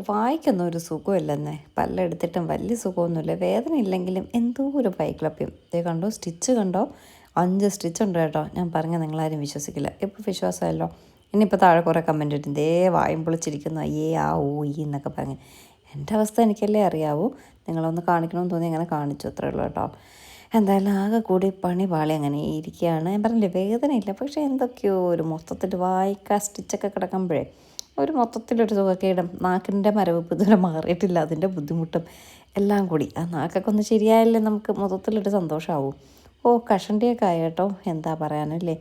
വായിക്കൊന്നും ഒരു സുഖമില്ലെന്നേ. പല്ലെടുത്തിട്ടും വലിയ സുഖമൊന്നുമില്ല. വേദന ഇല്ലെങ്കിലും എന്തോ ഒരു വൈക്ലഭ്യം. ദേ കണ്ടോ, സ്റ്റിച്ച് കണ്ടോ? 5 സ്റ്റിച്ച് ഉണ്ട് കേട്ടോ. ഞാൻ പറഞ്ഞാൽ നിങ്ങളാരും വിശ്വസിക്കില്ല. ഇപ്പോൾ വിശ്വാസമായല്ലോ. ഇനിയിപ്പോൾ താഴെ കുറേ കമൻറ്റ് ഇട്ടും ദേ വായും പൊളിച്ചിരിക്കുന്നു, അയ്യേ ആ ഓ ഈ എന്നൊക്കെ പറഞ്ഞ്. എൻ്റെ അവസ്ഥ എനിക്കല്ലേ അറിയാവൂ. നിങ്ങളൊന്ന് കാണിക്കണമെന്ന് തോന്നി അങ്ങനെ കാണിച്ചു, അത്രേ ഉള്ളൂ കേട്ടോ. എന്തായാലും ആകെ കൂടി പണി പാളി അങ്ങനെ ഇരിക്കുകയാണ്. ഞാൻ പറഞ്ഞില്ലേ വേദനയില്ല, പക്ഷേ എന്തൊക്കെയോ ഒരു മൊത്തത്തിൽ വായിക്കാൻ സ്റ്റിച്ചൊക്കെ കിടക്കുമ്പോഴേ ഒരു മൊത്തത്തിലൊരു സുഖക്കേടും, നാക്കിൻ്റെ മരവിപ്പ് ഇതുവരെ മാറിയിട്ടില്ല, അതിൻ്റെ ബുദ്ധിമുട്ടും എല്ലാം കൂടി. ആ നാക്കൊക്കെ ഒന്ന് ശരിയായാലേ നമുക്ക് മൊത്തത്തിലൊരു സന്തോഷമാവും. ഓ കഷണ്ടിയൊക്കെ ആയി കേട്ടോ, എന്താ പറയാനല്ലേ.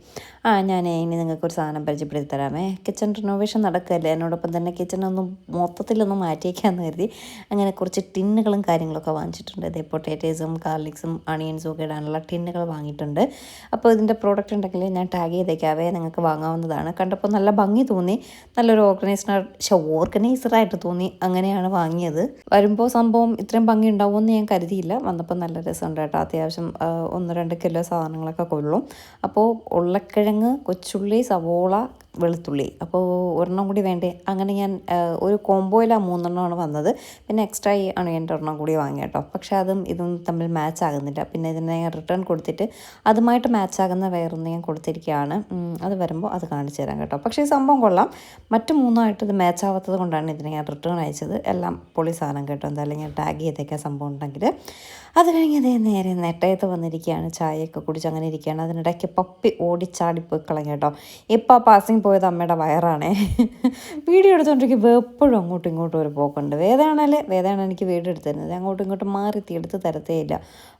ഞാൻ ഇനി നിങ്ങൾക്കൊരു സാധനം പരിചയപ്പെടുത്തി തരാമേ. കിച്ചൺ റിനോവേഷൻ നടക്കുകയല്ലേ, എന്നോടൊപ്പം തന്നെ കിച്ചണൊന്നും മൊത്തത്തിലൊന്ന് മാറ്റിയേക്കാമെന്ന് കരുതി അങ്ങനെ കുറച്ച് ടിന്നുകളും കാര്യങ്ങളൊക്കെ വാങ്ങിച്ചിട്ടുണ്ട്. ഇതേ പൊട്ടാറ്റോസും ഗാർലിക്സും അണിയൻസും ഒക്കെ ഇടാനുള്ള ടിന്നുകൾ വാങ്ങിയിട്ടുണ്ട്. അപ്പോൾ ഇതിൻ്റെ പ്രോഡക്റ്റ് ഉണ്ടെങ്കിൽ ഞാൻ ടാഗ് ചെയ്തേക്കാവേ, നിങ്ങൾക്ക് വാങ്ങാവുന്നതാണ്. കണ്ടപ്പോൾ നല്ല ഭംഗി തോന്നി, നല്ലൊരു ഓർഗനൈസറായിട്ട് തോന്നി, അങ്ങനെയാണ് വാങ്ങിയത്. വരുമ്പോൾ സംഭവം ഇത്രയും ഭംഗി ഉണ്ടാവുമെന്ന് ഞാൻ കരുതിയില്ല. വന്നപ്പോൾ നല്ല രസമുണ്ട് കേട്ടോ. അത്യാവശ്യം 1-2 കിലോ സാധനങ്ങളൊക്കെ കൊള്ളും. അപ്പോൾ ഉരുളക്കിഴങ്ങ്, കൊച്ചുള്ളി, സവോള, വെളുത്തുള്ളി, അപ്പോൾ ഒരെണ്ണം കൂടി വേണ്ടേ, അങ്ങനെ ഞാൻ ഒരു കോംബോയിലാണ് 3 വന്നത്. പിന്നെ എക്സ്ട്രാ ഈ അണിയൻ്റെ ഒരെണ്ണം കൂടി വാങ്ങി കേട്ടോ. പക്ഷേ അതും ഇതും തമ്മിൽ മാച്ച് ആകുന്നില്ല. പിന്നെ ഇതിനെ റിട്ടേൺ കൊടുത്തിട്ട് അതുമായിട്ട് മാച്ച് ആകുന്ന വേറൊന്ന് ഞാൻ കൊടുത്തിരിക്കുകയാണ്. അത് വരുമ്പോൾ അത് കാണിച്ചു തരാം കേട്ടോ. പക്ഷേ ഈ സംഭവം കൊള്ളാം. മറ്റ് 3ആയിട്ട് ഇത് മാച്ച് ആവാത്തത് കൊണ്ടാണ് ഇതിനെ ഞാൻ റിട്ടേൺ അയച്ചത്. എല്ലാം പൊളി സാധനം കേട്ടോ. എന്തായാലും ഞാൻ ടാഗ് ചെയ്തേക്കാൻ സംഭവം ഉണ്ടെങ്കിൽ. അത് കഴിഞ്ഞ് അതേ നേരെ നെട്ടയത്ത് വന്നിരിക്കുകയാണ്, ചായയൊക്കെ കുടിച്ച് അങ്ങനെ ഇരിക്കുകയാണ്. അതിനിടയ്ക്ക് പപ്പി ഓടിച്ചാടിപ്പോയി കളഞ്ഞു കേട്ടോ. ഇപ്പോൾ പാസിങ് പോയത് അമ്മയുടെ വയറാണേ. വീഡിയോ എടുത്തുകൊണ്ടിരിക്കുമ്പോൾ എപ്പോഴും അങ്ങോട്ടും ഇങ്ങോട്ടും ഒരു പോക്കുണ്ട്. വേദയാണ് എനിക്ക് വീഡിയോ എടുത്ത് തരുന്നത്. അങ്ങോട്ടും ഇങ്ങോട്ടും മാറി എടുത്ത് തരത്തേ ഇല്ല.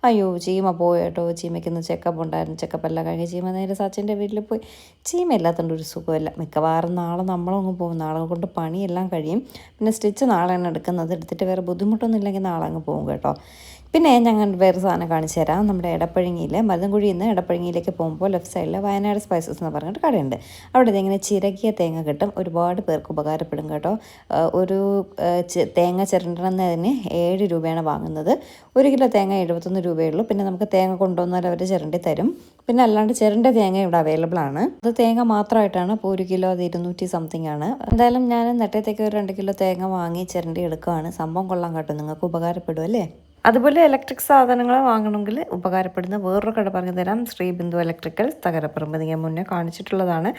അയ്യോ ചീമ പോയി കേട്ടോ. ചീമയ്ക്കൊന്ന് ചെക്കപ്പ് ഉണ്ടായിരുന്നു. ചെക്കപ്പെല്ലാം കഴിഞ്ഞ് ചീമ നേരെ സച്ചിൻ്റെ വീട്ടിൽ പോയി. ചീമ ഇല്ലാത്തതുകൊണ്ട് ഒരു സുഖമില്ല. മിക്കവാറും നാളെ നമ്മളങ്ങ് പോകും. നാളെ കൊണ്ട് പണിയെല്ലാം കഴിയും. പിന്നെ സ്റ്റിച്ച് നാളെയാണ് എടുക്കുന്നത്. എടുത്തിട്ട് വേറെ ബുദ്ധിമുട്ടൊന്നും ഇല്ലെങ്കിൽ നാളെ അങ്ങ് പോകും കേട്ടോ. പിന്നെ ഞങ്ങൾ വേറെ സാധനം കാണിച്ചു തരാം. നമ്മുടെ എടപ്പഴങ്ങിയിൽ മരുതൻകുഴിയിൽ നിന്ന് എടപ്പഴങ്ങിയിലേക്ക് പോകുമ്പോൾ ലെഫ്റ്റ് സൈഡിൽ വയനാട് സ്പൈസസ് എന്ന് പറഞ്ഞിട്ട് കടയുണ്ട്. അവിടെ ഇങ്ങനെ ചിരകിയ തേങ്ങ കിട്ടും. ഒരുപാട് പേർക്ക് ഉപകാരപ്പെടും കേട്ടോ. ഒരു തേങ്ങ ചിരണ്ടണമെന്നതിന് 7 രൂപയാണ് വാങ്ങുന്നത്. 1 കിലോ തേങ്ങ 71 രൂപയുള്ളൂ. പിന്നെ നമുക്ക് തേങ്ങ കൊണ്ടുവന്നാൽ അവർ ചിരണ്ടി തരും. പിന്നെ അല്ലാണ്ട് ചിരണ്ട തേങ്ങ ഇവിടെ അവൈലബിൾ ആണ്. അത് തേങ്ങ മാത്രമായിട്ടാണ്. അപ്പോൾ 1 കിലോ അത് 200 സംതിങ് ആണ്. എന്തായാലും ഞാൻ നെട്ടയത്തേക്ക് ഒരു 2 കിലോ തേങ്ങ വാങ്ങി ചിരണ്ടി എടുക്കുകയാണ്. സംഭവം കൊള്ളാൻ കേട്ടോ. നിങ്ങൾക്ക് ഉപകാരപ്പെടും അല്ലേ. അതുപോലെ ഇലക്ട്രിക് സാധനങ്ങൾ വാങ്ങണമെങ്കിൽ ഉപകാരപ്പെടുന്ന വേറൊരു കട പറഞ്ഞു തരാം. ശ്രീബിന്ദു ഇലക്ട്രിക്കൽസ്, തകരപ്പറമ്പ്. ഞാൻ മുന്നേ കാണിച്ചിട്ടുള്ളതാണ്.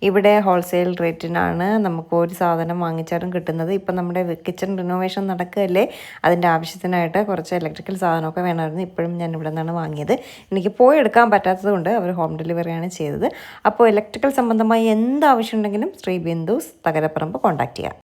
ഇവിടെ ഹോൾസെയിൽ റേറ്റിനാണ് നമുക്ക് ഒരു സാധനം വാങ്ങിച്ചാലും കിട്ടുന്നത്. ഇപ്പം നമ്മുടെ കിച്ചൺ റിനോവേഷൻ നടക്കുകയല്ലേ, അതിൻ്റെ ആവശ്യത്തിനായിട്ട് കുറച്ച് ഇലക്ട്രിക്കൽ സാധനമൊക്കെ വേണമായിരുന്നു. ഇപ്പോഴും ഞാൻ ഇവിടെ നിന്നാണ് വാങ്ങിയത്. എനിക്ക് പോയി എടുക്കാൻ പറ്റാത്തത് കൊണ്ട് അവർ ഹോം ഡെലിവറിയാണ് ചെയ്തത്. അപ്പോൾ ഇലക്ട്രിക്കൽ സംബന്ധമായി എന്ത് ആവശ്യമുണ്ടെങ്കിലും ശ്രീബിന്ദുസ്, തകരപ്പറമ്പ് കോൺടാക്ട് ചെയ്യാം.